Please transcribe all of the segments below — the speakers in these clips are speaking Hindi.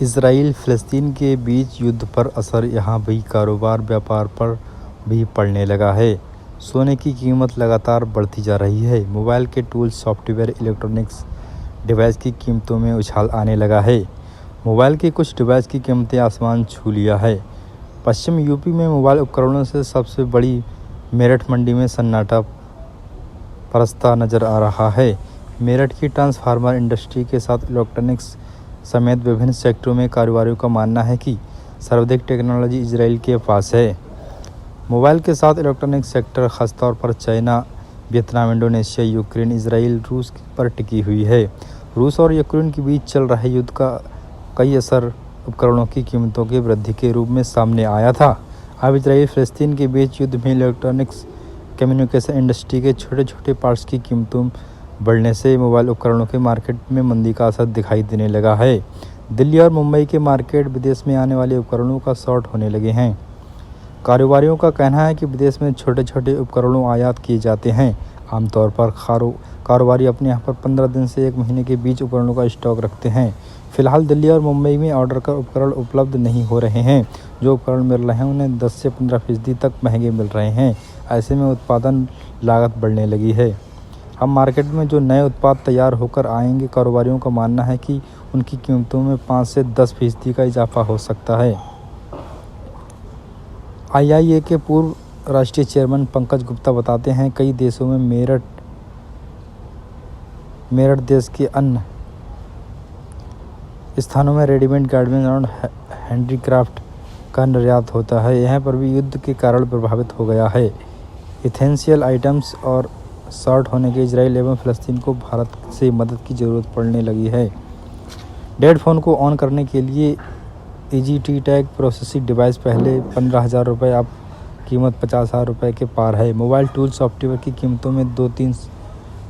इजराइल फ़लस्तीन के बीच युद्ध पर असर यहाँ भी कारोबार व्यापार पर भी पड़ने लगा है। सोने की कीमत लगातार बढ़ती जा रही है। मोबाइल के टूल्स, सॉफ्टवेयर, इलेक्ट्रॉनिक्स डिवाइस की कीमतों में उछाल आने लगा है। मोबाइल के कुछ डिवाइस की कीमतें आसमान छू लिया है। पश्चिम यूपी में मोबाइल उपकरणों से सबसे बड़ी मेरठ मंडी में सन्नाटा परसता नजर आ रहा है। मेरठ की ट्रांसफार्मर इंडस्ट्री के साथ इलेक्ट्रॉनिक्स समेत विभिन्न सेक्टरों में कारोबारियों का मानना है कि सर्वाधिक टेक्नोलॉजी इजराइल के पास है। मोबाइल के साथ इलेक्ट्रॉनिक्स सेक्टर खासतौर पर China, Vietnam, Indonesia, Ukraine, Israel, रूस पर टिकी हुई है। रूस और यूक्रेन के बीच चल रहे युद्ध का कई असर उपकरणों की कीमतों की वृद्धि के रूप में सामने आया था। अब इजराइल फ़लस्तीन के बीच युद्ध में इलेक्ट्रॉनिक्स कम्युनिकेशन इंडस्ट्री के छोटे छोटे पार्ट्स की कीमतों बढ़ने से मोबाइल उपकरणों के मार्केट में मंदी का असर दिखाई देने लगा है। दिल्ली और मुंबई के मार्केट विदेश में आने वाले उपकरणों का शॉर्ट होने लगे हैं। कारोबारियों का कहना है कि विदेश में छोटे छोटे उपकरणों आयात किए जाते हैं। आमतौर पर कारोबारी अपने यहाँ पर 15 दिन से 1 महीने के बीच उपकरणों का स्टॉक रखते हैं। फिलहाल दिल्ली और मुंबई में ऑर्डर का उपकरण उपलब्ध नहीं हो रहे हैं। जो उपकरण मिल रहे हैं उन्हें 10 से 15% तक महंगे मिल रहे हैं। ऐसे में उत्पादन लागत बढ़ने लगी है। अब मार्केट में जो नए उत्पाद तैयार होकर आएंगे, कारोबारियों का मानना है कि उनकी कीमतों में 5 से 10% का इजाफा हो सकता है। IIA के पूर्व राष्ट्रीय चेयरमैन पंकज गुप्ता बताते हैं, कई देशों में मेरठ देश के अन्य स्थानों में रेडीमेड गारमेंट्स और हैंडीक्राफ्ट का निर्यात होता है। यहाँ पर भी युद्ध के कारण प्रभावित हो गया है। इसेंशियल आइटम्स और शॉर्ट होने के इजराइल एवं फ़लस्तीन को भारत से मदद की ज़रूरत पड़ने लगी है। डेड फ़ोन को ऑन करने के लिए EGT टैग प्रोसेसिंग डिवाइस पहले 15,000 रुपये, अब कीमत 50,000 रुपये के पार है। मोबाइल टूल सॉफ्टवेयर की कीमतों में 2-3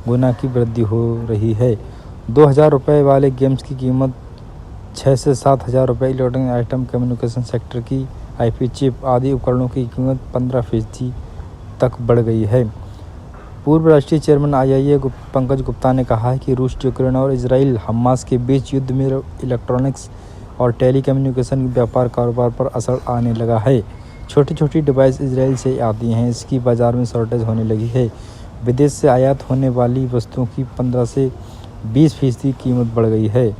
गुना की वृद्धि हो रही है। 2,000 रुपये वाले गेम्स की कीमत 6 से 7,000 रुपये। इलेक्ट्रॉनिक आइटम, कम्युनिकेशन सेक्टर की IP चिप आदि उपकरणों की कीमत 15% तक बढ़ गई है। पूर्व राष्ट्रीय चेयरमैन IIA पंकज गुप्ता ने कहा है कि रूस, यूक्रेन और इजराइल हमास के बीच युद्ध में इलेक्ट्रॉनिक्स और टेलीकम्युनिकेशन व्यापार कारोबार पर असर आने लगा है। छोटी छोटी डिवाइस इजराइल से आती हैं, इसकी बाज़ार में शॉर्टेज होने लगी है। विदेश से आयात होने वाली वस्तुओं की 15 से 20% कीमत बढ़ गई है।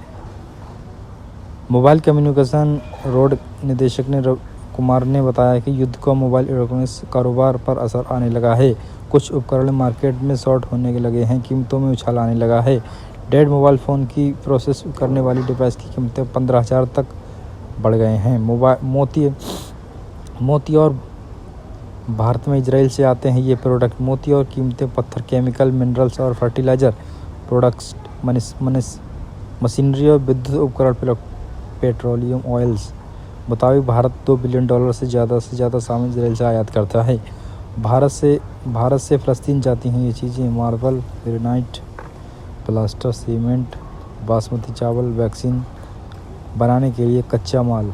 मोबाइल कम्युनिकेशन रोड निदेशक कुमार ने बताया कि युद्ध का मोबाइल इलेक्ट्रॉनिक्स कारोबार पर असर आने लगा है। कुछ उपकरण मार्केट में शॉर्ट होने लगे हैं, कीमतों में उछाल आने लगा है। डेड मोबाइल फ़ोन की प्रोसेस करने वाली डिवाइस की कीमतें 15,000 तक बढ़ गए हैं। मोती और भारत में इजराइल से आते हैं ये प्रोडक्ट। मोती और कीमतें पत्थर, केमिकल, मिनरल्स और फर्टिलाइज़र प्रोडक्ट्स, मशीनरी और विद्युत उपकरण, पेट्रोलियम ऑयल्स मुताबिक भारत $2 बिलियन से ज़्यादा सामान इजराइल से आयात करता है। भारत से फ़लस्तीन जाती हैं ये चीज़ें: marble, granite, plaster, cement, basmati चावल, वैक्सीन बनाने के लिए कच्चा माल।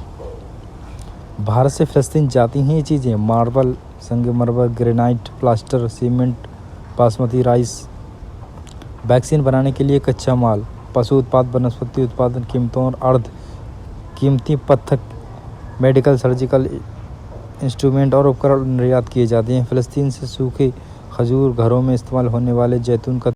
भारत से फ़लस्तीन जाती हैं ये चीज़ें: मार्बल, संगमरमर, granite, plaster, cement, basmati rice, vaccine बनाने के लिए कच्चा माल, पशु उत्पाद, वनस्पति उत्पादन, कीमतों और अर्ध कीमती पत्थर, मेडिकल, सर्जिकल इंस्ट्रूमेंट और उपकरण निर्यात किए जाते हैं। फ़लस्तीन से सूखे खजूर, घरों में इस्तेमाल होने वाले जैतून का